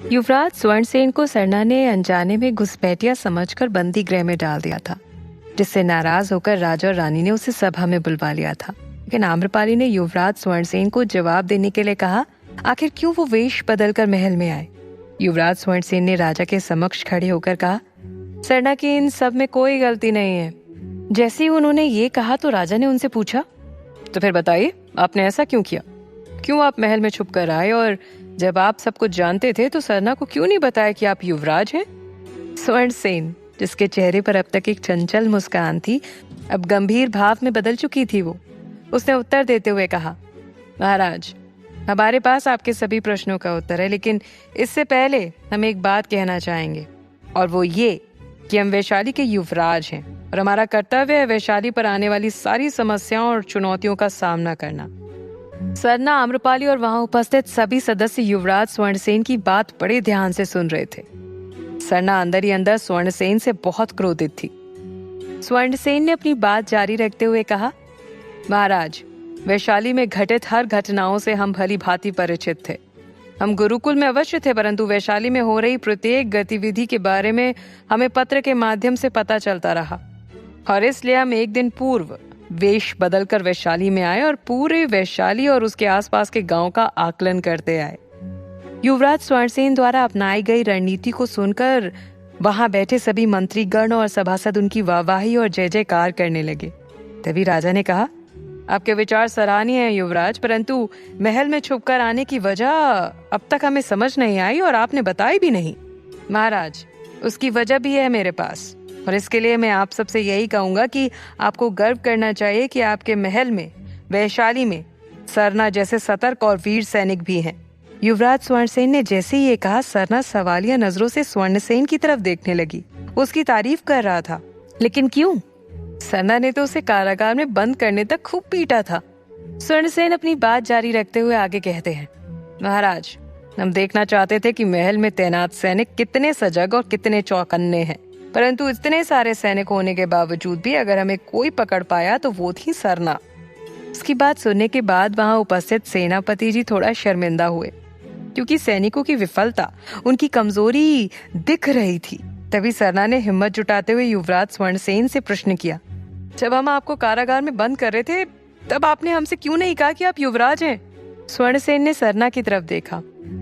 युवराज स्वर्णसेन को सरना ने अनजाने में घुसपैठिया समझकर बंदी गृह में डाल दिया था, जिससे नाराज होकर राजा और रानी ने उसे सभा में बुलवा लिया था। लेकिन आम्रपाली ने युवराज स्वर्णसेन को जवाब देने के लिए कहा, आखिर क्यों वो वेश बदलकर महल में आए। युवराज स्वर्णसेन ने राजा के समक्ष खड़े होकर कहा, सरना की इन सब में कोई गलती नहीं है। जैसे ही उन्होंने ये कहा तो राजा ने उनसे पूछा, तो फिर बताइए आपने ऐसा क्यों किया? क्यों आप महल में छुप कर आए, और जब आप सब कुछ जानते थे तो सरना को क्यों नहीं बताया कि आप युवराज हैं? स्वर्णसेन, जिसके चेहरे पर अब तक एक चंचल मुस्कान थी, अब गंभीर भाव में बदल चुकी थी। उसने उत्तर देते हुए कहा, महाराज, हमारे पास आपके सभी प्रश्नों का उत्तर है, लेकिन इससे पहले हम एक बात कहना चाहेंगे, और वो ये कि हम वैशाली के युवराज हैं और हमारा कर्तव्य है वैशाली पर आने वाली सारी समस्याओं और चुनौतियों का सामना करना। सरना, आम्रपाली और वहां उपस्थित सभी सदस्य युवराज स्वर्णसेन की बात बड़े ध्यान से सुन रहे थे। सरना अंदर ही अंदर स्वर्णसेन से बहुत क्रोधित थी। स्वर्णसेन ने अपनी बात जारी रखते हुए कहा, महाराज, वैशाली में घटित हर घटनाओं से हम भली भांति परिचित थे। हम गुरुकुल में अवश्य थे, परंतु वैशाली में हो रही प्रत्येक गतिविधि के बारे में हमें पत्र के माध्यम से पता चलता रहा, और इसलिए हम एक दिन पूर्व वेश बदलकर वैशाली में आए और पूरे वैशाली और उसके आसपास के गांव का आकलन करते आए। युवराज स्वर्णसेन द्वारा अपनाई गई रणनीति को सुनकर वहां बैठे सभी मंत्रीगण और सभासद उनकी वाहवाही और जय जयकार करने लगे। तभी राजा ने कहा, आपके विचार सराहनीय हैं युवराज, परंतु महल में छुपकर आने की वजह अब तक हमें समझ नहीं आई और आपने बताई भी नहीं। महाराज, उसकी वजह भी है मेरे पास, और इसके लिए मैं आप सबसे यही कहूंगा कि आपको गर्व करना चाहिए कि आपके महल में, वैशाली में, सरना जैसे सतर्क और वीर सैनिक भी हैं। युवराज स्वर्णसेन ने जैसे ही ये कहा, सरना सवालिया नजरों से स्वर्णसेन की तरफ देखने लगी। उसकी तारीफ कर रहा था, लेकिन क्यों? सरना ने तो उसे कारागार में बंद करने तक खूब पीटा था। स्वर्णसेन अपनी बात जारी रखते हुए आगे कहते हैं, महाराज, हम देखना चाहते थे कि महल में तैनात सैनिक कितने सजग और कितने चौकन्ने हैं, परंतु इतने सारे सैनिक होने के बावजूद भी अगर हमें कोई पकड़ पाया तो वो थी सरना। उसकी बात सुनने के बाद वहां उपस्थित सेनापति जी थोड़ा शर्मिंदा हुए, क्योंकि सैनिकों की विफलता, उनकी कमजोरी दिख रही थी। तभी सरना ने हिम्मत जुटाते हुए युवराज स्वर्णसेन से प्रश्न किया, जब हम आपको कारागार में बंद कर रहे थे तब आपने हमसे क्यों नहीं कहा कि आप युवराज हैं? स्वर्णसेन ने सरना की तरफ देखा।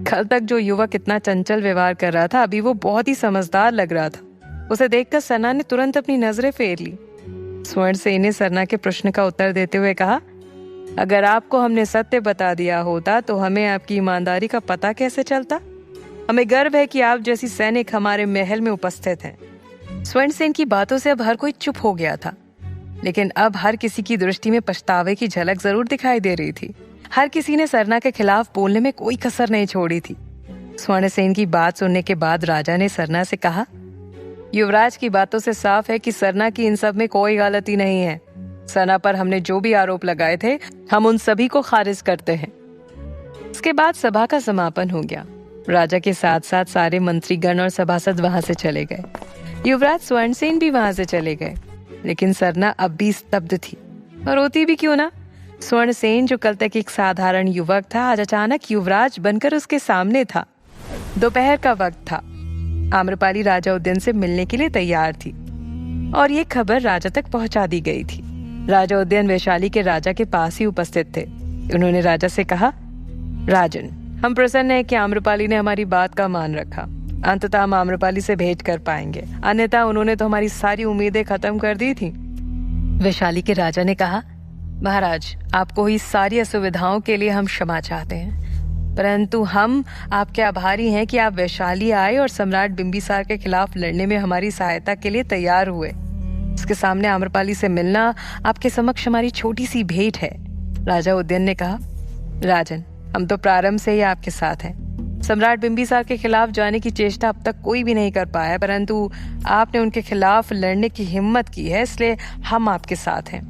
कल तक जो युवक इतना चंचल व्यवहार कर रहा था, अभी वो बहुत ही समझदार लग रहा था। उसे देखकर सरना ने तुरंत अपनी नजरें फेर ली। स्वर्णसेन ने सरना के प्रश्न का उत्तर देते हुए कहा, अगर आपको हमने सत्य बता दिया होता तो हमें आपकी ईमानदारी का पता कैसे चलता? हमें गर्व है कि आप जैसी सैनिक हमारे महल में उपस्थित हैं। स्वर्णसेन की बातों से अब हर कोई चुप हो गया था, लेकिन अब हर किसी की दृष्टि में पछतावे की झलक जरूर दिखाई दे रही थी। हर किसी ने सरना के खिलाफ बोलने में कोई कसर नहीं छोड़ी थी। स्वर्णसेन की बात सुनने के बाद राजा ने सरना से कहा, युवराज की बातों से साफ है कि सरना की इन सब में कोई गलती नहीं है। सरना पर हमने जो भी आरोप लगाए थे, हम उन सभी को खारिज करते हैं। इसके बाद सभा का समापन हो गया। राजा के साथ साथ सारे मंत्रीगण और सभासद वहां से चले गए। युवराज स्वर्णसेन भी वहां से चले गए, लेकिन सरना अब भी स्तब्ध थी, और रोती भी क्यों ना। स्वर्णसेन, जो कल तक एक साधारण युवक था, आज अचानक युवराज बनकर उसके सामने था। दोपहर का वक्त था। आम्रपाली राजा उद्यान से मिलने के लिए तैयार थी, और ये खबर राजा तक पहुंचा दी गई थी। राजा उद्यान वैशाली के राजा के पास ही उपस्थित थे। उन्होंने राजा से कहा, राजन, हम प्रसन्न हैं कि आम्रपाली ने हमारी बात का मान रखा। अंततः हम आम्रपाली से भेंट कर पाएंगे, अन्यथा उन्होंने तो हमारी सारी उम्मीदें खत्म कर दी थी। वैशाली के राजा ने कहा, महाराज, आपको हुई सारी असुविधाओं के लिए हम क्षमा चाहते हैं, परंतु हम आपके आभारी हैं कि आप वैशाली आए और सम्राट बिंबिसार के खिलाफ लड़ने में हमारी सहायता के लिए तैयार हुए। इसके सामने आम्रपाली से मिलना आपके समक्ष हमारी छोटी सी भेंट है। राजा उद्यन ने कहा, राजन, हम तो प्रारंभ से ही आपके साथ हैं। सम्राट बिंबिसार के खिलाफ जाने की चेष्टा अब तक कोई भी नहीं कर पाया, परंतु आपने उनके खिलाफ लड़ने की हिम्मत की है, इसलिए हम आपके साथ हैं।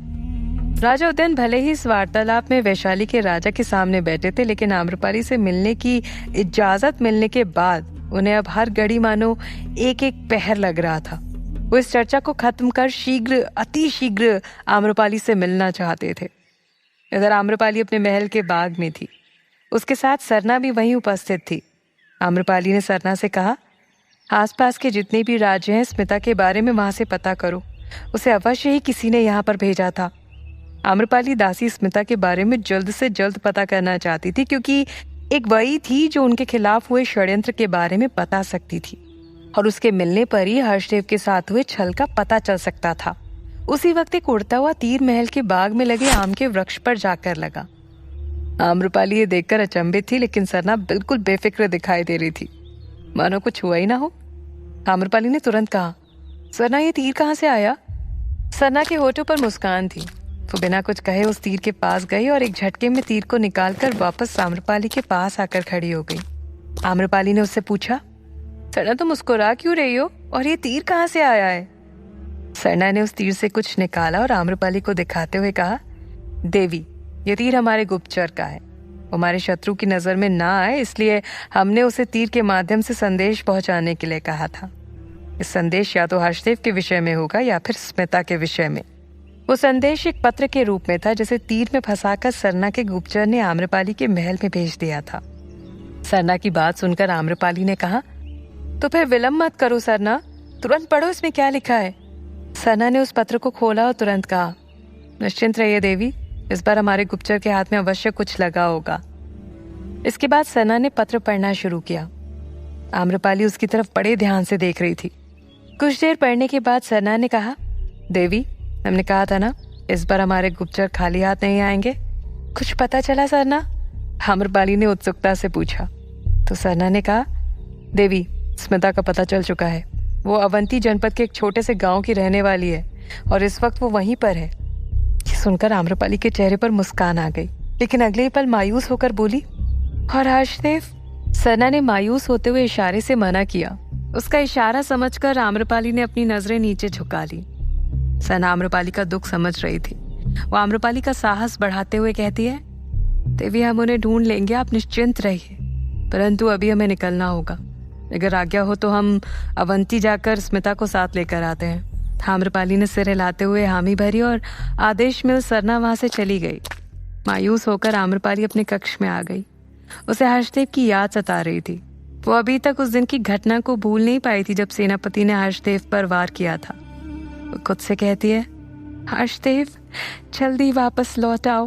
राजा उद्यन भले ही इस वार्तालाप में वैशाली के राजा के सामने बैठे थे, लेकिन आम्रपाली से मिलने की इजाजत मिलने के बाद उन्हें अब हर घड़ी मानो एक एक पहर लग रहा था। वो इस चर्चा को खत्म कर शीघ्र, अति शीघ्र आम्रपाली से मिलना चाहते थे। इधर आम्रपाली अपने महल के बाग में थी। उसके साथ सरना भी वहीं उपस्थित थी। आम्रपाली ने सरना से कहा, आसपास के जितने भी राज्य हैं स्मिता के बारे में वहां से पता करो। उसे अवश्य ही किसी ने यहाँ पर भेजा था। आम्रपाली दासी स्मिता के बारे में जल्द से जल्द पता करना चाहती थी, क्योंकि एक वही थी जो उनके खिलाफ हुए षड्यंत्र के बारे में बता सकती थी, और उसके मिलने पर ही हर्षदेव के साथ हुए छल का पता चल सकता था। उसी वक्त एक उड़ता हुआ तीर महल के बाग में लगे आम के वृक्ष पर जाकर लगा। आम्रपाली ये देखकर अचंभित थी, लेकिन सरना बिल्कुल बेफिक्र दिखाई दे रही थी, मानो कुछ हुआ ही ना हो। आम्रपाली ने तुरंत कहा, सरना ये तीर कहाँ से आया? सरना के होठों पर मुस्कान थी। वो बिना कुछ कहे उस तीर के पास गई और एक झटके में तीर को निकालकर वापस आम्रपाली के पास आकर खड़ी हो गई। आम्रपाली ने उससे पूछा, सरना तुम मुस्कुरा क्यों रही हो, और ये तीर कहाँ से आया है? सरना ने उस तीर से कुछ निकाला और आम्रपाली को दिखाते हुए कहा, देवी, ये तीर हमारे गुप्तचर का है। हमारे शत्रु की नजर में ना आए इसलिए हमने उसे तीर के माध्यम से संदेश पहुंचाने के लिए कहा था। इस संदेश या तो हर्षदेव के विषय में होगा या फिर स्मिता के विषय में। वो संदेश एक पत्र के रूप में था, जिसे तीर में फंसाकर सरना के गुप्तचर ने आम्रपाली के महल में भेज दिया था। सरना की बात सुनकर आम्रपाली ने कहा, तो फिर विलंब मत करो सरना, तुरंत पढ़ो इसमें क्या लिखा है। सरना ने उस पत्र को खोला और तुरंत कहा, निश्चिंत रहिए देवी, इस बार हमारे गुप्तचर के हाथ में अवश्य कुछ लगा होगा। इसके बाद सरना ने पत्र पढ़ना शुरू किया। आम्रपाली उसकी तरफ बड़े ध्यान से देख रही थी। कुछ देर पढ़ने के बाद सरना ने कहा, देवी, हमने कहा था ना, इस बार हमारे गुप्तचर खाली हाथ नहीं आएंगे। कुछ पता चला सरना? आम्रपाली ने उत्सुकता से पूछा। तो सरना ने कहा, देवी, स्मिता का पता चल चुका है। वो अवंती जनपद के एक छोटे से गांव की रहने वाली है और इस वक्त वो वहीं पर है। ये सुनकर आम्रपाली के चेहरे पर मुस्कान आ गई, लेकिन अगले ही पल मायूस होकर बोली, और हर्षदेव? सरना ने मायूस होते हुए इशारे से मना किया। उसका इशारा समझकर आम्रपाली ने अपनी नजरें नीचे झुका ली। सरना आम्रपाली का दुख समझ रही थी। वो आम्रपाली का साहस बढ़ाते हुए कहती है, देवी, हम उन्हें ढूंढ लेंगे, आप निश्चिंत रहिए, परंतु अभी हमें निकलना होगा। अगर आज्ञा हो तो हम अवंती जाकर स्मिता को साथ लेकर आते हैं। आम्रपाली ने सिर हिलाते हुए हामी भरी और आदेश मिल सरना वहां से चली गई। मायूस होकर आम्रपाली अपने कक्ष में आ गई। उसे हर्षदेव की याद सता रही थी। वो अभी तक उस दिन की घटना को भूल नहीं पाई थी जब सेनापति ने हर्षदेव पर वार किया था। वो खुद से कहती है, हर्षदेव, जल्दी वापस लौट आओ।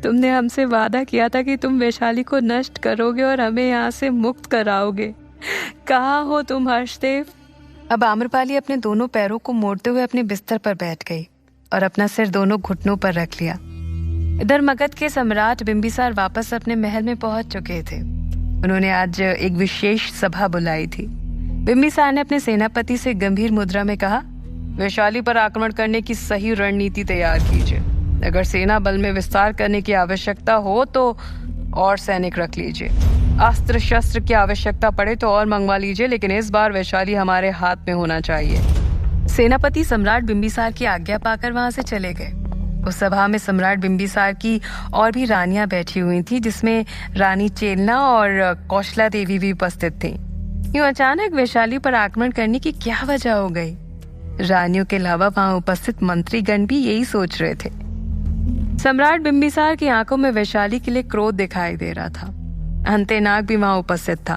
तुमने हमसे वादा किया था कि तुम वैशाली को नष्ट करोगे और हमें यहाँ से मुक्त कराओगे। कहाँ हो तुम हर्षदेव? अब आम्रपाली अपने दोनों पैरों को मोड़ते हुए अपने बिस्तर पर बैठ गई और अपना सिर दोनों घुटनों पर रख लिया। इधर मगध के सम्राट बिंबिसार वापस अपने महल में पहुंच चुके थे। उन्होंने आज एक विशेष सभा बुलाई थी। बिंबिसार ने अपने सेनापति से गंभीर मुद्रा में कहा, वैशाली पर आक्रमण करने की सही रणनीति तैयार कीजिए। अगर सेना बल में विस्तार करने की आवश्यकता हो तो और सैनिक रख लीजिए। अस्त्र शस्त्र की आवश्यकता पड़े तो और मंगवा लीजिए, लेकिन इस बार वैशाली हमारे हाथ में होना चाहिए। सेनापति सम्राट बिंबिसार की आज्ञा पाकर वहां से चले गए। उस सभा में सम्राट बिंबिसार की और भी रानियां बैठी हुई थी, जिसमें रानी चेलना और कौशला देवी भी उपस्थित थी। यूं अचानक वैशाली पर आक्रमण करने की क्या वजह हो गई? रानियों के अलावा वहां उपस्थित मंत्रीगण भी यही सोच रहे थे। सम्राट बिंबिसार की आंखों में वैशाली के लिए क्रोध दिखाई दे रहा था। अंतेनाग भी वहां उपस्थित था।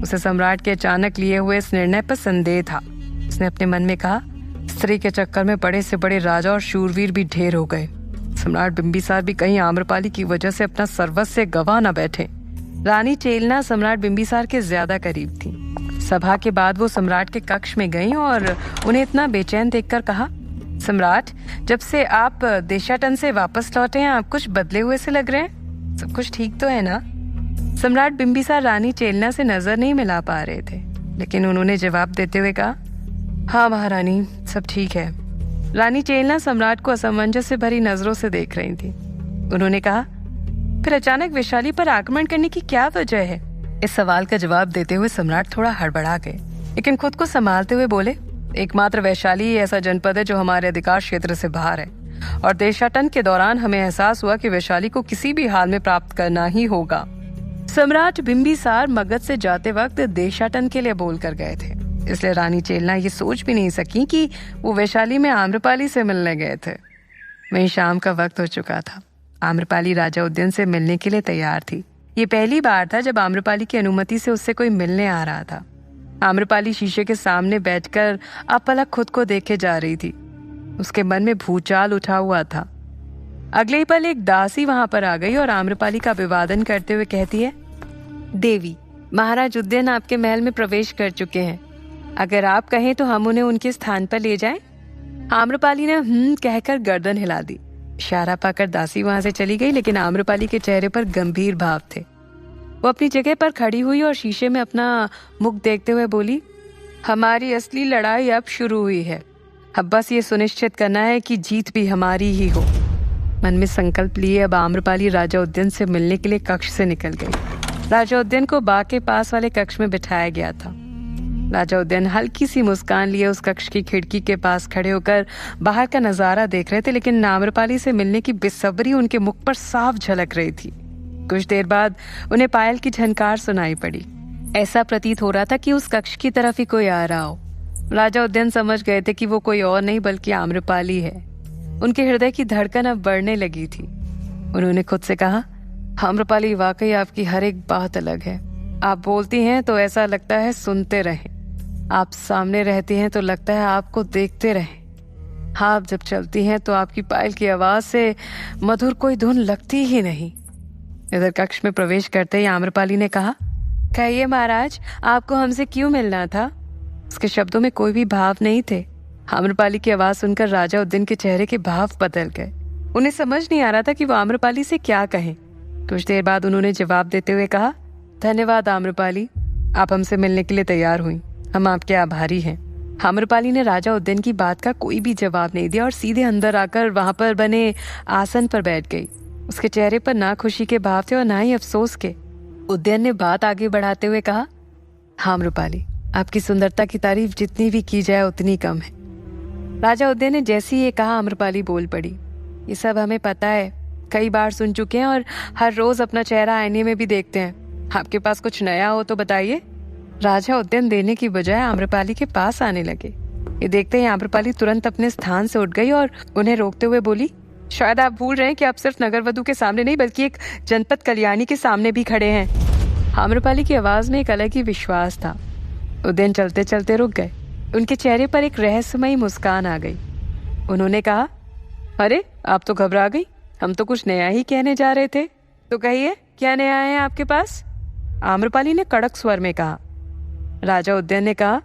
उसे सम्राट के अचानक लिए हुए इस निर्णय पर संदेह था। उसने अपने मन में कहा, स्त्री के चक्कर में बड़े से बड़े राजा और शूरवीर भी ढेर हो गए। सम्राट बिंबिसार भी कहीं आम्रपाली की वजह से अपना सर्वस्व गवा न बैठे। रानी चेलना सम्राट बिंबिसार के ज्यादा करीब थी। सभा के बाद वो सम्राट के कक्ष में गईं और उन्हें इतना बेचैन देखकर कहा, सम्राट, जब से आप देशाटन से वापस लौटे हैं आप कुछ बदले हुए से लग रहे हैं। सब कुछ ठीक तो है ना? सम्राट बिंबिसार रानी चेलना से नजर नहीं मिला पा रहे थे, लेकिन उन्होंने जवाब देते हुए कहा, हाँ महारानी, सब ठीक है। रानी चेलना सम्राट को असमंजस से भरी नजरों से देख रही थी। उन्होंने कहा, फिर अचानक वैशाली पर आक्रमण करने की क्या वजह है? इस सवाल का जवाब देते हुए सम्राट थोड़ा हड़बड़ा गए, लेकिन खुद को संभालते हुए बोले, एकमात्र वैशाली ही ऐसा जनपद है जो हमारे अधिकार क्षेत्र से बाहर है, और देशाटन के दौरान हमें एहसास हुआ कि वैशाली को किसी भी हाल में प्राप्त करना ही होगा। सम्राट बिंबिसार मगध से जाते वक्त देशाटन के लिए बोल कर गए थे, इसलिए रानी चेलना ये सोच भी नहीं सकी कि वो वैशाली में आम्रपाली से मिलने गए थे। वहीं शाम का वक्त हो चुका था। आम्रपाली राजा उद्यन से मिलने के लिए तैयार थी। ये पहली बार था जब आम्रपाली की अनुमति से उससे कोई मिलने आ रहा था। आम्रपाली शीशे के सामने बैठकर अपलक खुद को देखे जा रही थी। उसके मन में भूचाल उठा हुआ था। अगले ही पल एक दासी वहां पर आ गई और आम्रपाली का अभिवादन करते हुए कहती है, देवी, महाराज उद्यन आपके महल में प्रवेश कर चुके हैं। अगर आप कहें तो हम उन्हें उनके स्थान पर ले जाएं। आम्रपाली ने कहकर गर्दन हिला दी। इशारा पाकर दासी वहां से चली गई, लेकिन आम्रपाली के चेहरे पर गंभीर भाव थे। वो अपनी जगह पर खड़ी हुई और शीशे में अपना मुख देखते हुए बोली, हमारी असली लड़ाई अब शुरू हुई है। अब बस ये सुनिश्चित करना है कि जीत भी हमारी ही हो। मन में संकल्प लिए अब आम्रपाली राजा उद्यन से मिलने के लिए कक्ष से निकल गई। राजा उद्यन को बाग के पास वाले कक्ष में बिठाया गया था। राजा उद्यन हल्की सी मुस्कान लिए उस कक्ष की खिड़की के पास खड़े होकर बाहर का नजारा देख रहे थे, लेकिन आम्रपाली से मिलने की बेसब्री उनके मुख पर साफ झलक रही थी। कुछ देर बाद उन्हें पायल की झनकार सुनाई पड़ी। ऐसा प्रतीत हो रहा था कि उस कक्ष की तरफ ही कोई आ रहा हो। राजा उद्यन समझ गए थे कि वो कोई और नहीं बल्कि आम्रपाली है। उनके हृदय की धड़कन अब बढ़ने लगी थी। उन्होंने खुद से कहा, आम्रपाली, वाकई आपकी हर एक बात अलग है। आप बोलती हैं तो ऐसा लगता है सुनते रहें। आप सामने रहती हैं तो लगता है आपको देखते रहें। आप जब चलती हैं तो आपकी पायल की आवाज से मधुर कोई धुन लगती ही नहीं। इधर कक्ष में प्रवेश करते ही आम्रपाली ने कहा, कहिए महाराज, आपको हमसे क्यों मिलना था? उसके शब्दों में कोई भी भाव नहीं थे। आम्रपाली की आवाज सुनकर राजा उद्यन के चेहरे के भाव बदल गए। उन्हें समझ नहीं आ रहा था कि वो आम्रपाली से क्या कहें। कुछ देर बाद उन्होंने जवाब देते हुए कहा, धन्यवाद आम्रपाली, आप हमसे मिलने के लिए तैयार हुई। हम आपके आभारी हैं। आम्रपाली ने राजा उद्यन की बात का कोई भी जवाब नहीं दिया और सीधे अंदर आकर वहां पर बने आसन पर बैठ गई। उसके चेहरे पर ना खुशी के भाव थे और ना ही अफसोस के। उद्यन ने बात आगे बढ़ाते हुए कहा, आम्रपाली, आपकी सुंदरता की तारीफ जितनी भी की जाए उतनी कम है। राजा उद्यन ने जैसे ही ये कहा, आम्रपाली बोल पड़ी, ये सब हमें पता है, कई बार सुन चुके हैं और हर रोज अपना चेहरा आईने में भी देखते हैं। आपके पास कुछ नया हो तो बताइए। राजा उद्यन देने की बजाय आम्रपाली के पास आने लगे। ये देखते ही आम्रपाली तुरंत अपने स्थान से उठ गई और उन्हें रोकते हुए बोली, शायद आप भूल रहे हैं कि आप सिर्फ नगरवधु के सामने नहीं बल्कि एक जनपद कल्याणी के सामने भी खड़े हैं। आम्रपाली की आवाज में एक अलग ही विश्वास था। उद्यन चलते चलते रुक गए। उनके चेहरे पर एक रहस्यमयी मुस्कान आ गई। उन्होंने कहा, अरे आप तो घबरा गई, हम तो कुछ नया ही कहने जा रहे थे। तो कहिए, क्या नया है आपके पास? आम्रपाली ने कड़क स्वर में कहा। राजा उद्यन ने कहा,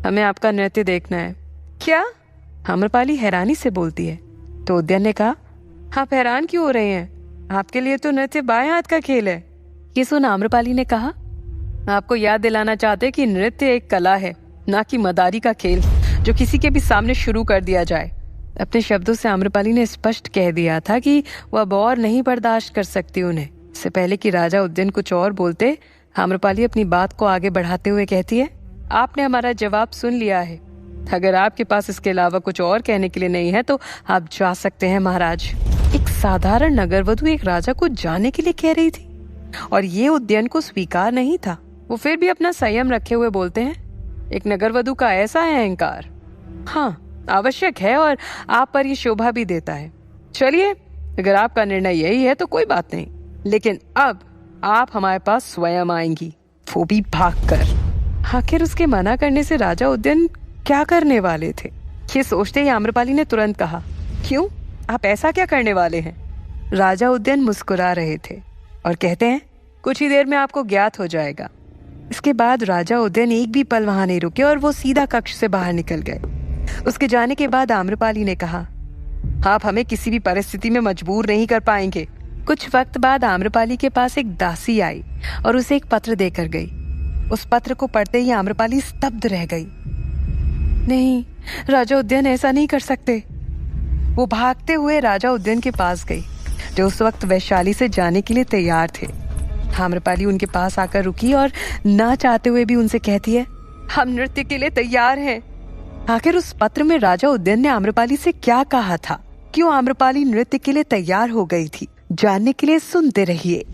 हमें आपका नृत्य देखना है। क्या? आम्रपाली हैरानी से बोलती है। तो उद्यन ने कहा, आप हैरान क्यों हो रहे हैं? आपके लिए तो नृत्य बाएं हाथ का खेल है। ये सुन आम्रपाली ने कहा, आपको याद दिलाना चाहते कि नृत्य एक कला है, ना कि मदारी का खेल जो किसी के भी सामने शुरू कर दिया जाए। अपने शब्दों से आम्रपाली ने स्पष्ट कह दिया था कि वह अब और नहीं बर्दाश्त कर सकती उन्हें। इससे पहले कि राजा उद्यन कुछ और बोलते, आम्रपाली अपनी बात को आगे बढ़ाते हुए कहती है, आपने हमारा जवाब सुन लिया है। अगर आपके पास इसके अलावा कुछ और कहने के लिए नहीं है तो आप जा सकते हैं महाराज। एक साधारण नगरवधु एक राजा को जाने के लिए कह रही थी और ये उद्यन को स्वीकार नहीं था। वो फिर भी अपना संयम रखे हुए बोलते हैं, एक नगरवधु का ऐसा है अहंकार, हाँ आवश्यक है और आप पर ये शोभा भी देता है। चलिए, अगर आपका निर्णय यही है तो कोई बात नहीं, लेकिन अब आप हमारे पास स्वयं आएंगी, वो भी भागकर। आखिर उसके मना करने से राजा उद्यन क्या करने वाले थे? ये सोचते ही आम्रपाली ने तुरंत कहा, क्यों, आप ऐसा क्या करने वाले हैं? राजा उद्यन मुस्कुरा रहे थे और कहते हैं, कुछ ही देर में आपको ज्ञात हो जाएगा। इसके बाद राजा उद्यन एक भी पल वहां नहीं रुके और वो सीधा कक्ष से बाहर निकल गए। उसके जाने के बाद आम्रपाली ने कहा, आप हमें किसी भी परिस्थिति में मजबूर नहीं कर पाएंगे। कुछ वक्त बाद आम्रपाली के पास एक दासी आई और उसे एक पत्र देकर गई। उस पत्र को पढ़ते ही आम्रपाली स्तब्ध रह गई। नहीं, राजा उद्यन ऐसा नहीं कर सकते। वो भागते हुए राजा उद्यन के पास गई, जो उस वक्त वैशाली से जाने के लिए तैयार थे। आम्रपाली उनके पास आकर रुकी और ना चाहते हुए भी उनसे कहती है, हम नृत्य के लिए तैयार हैं। आखिर उस पत्र में राजा उद्यन ने आम्रपाली से क्या कहा था? क्यों आम्रपाली नृत्य के लिए तैयार हो गई थी? जानने के लिए सुनते रहिए।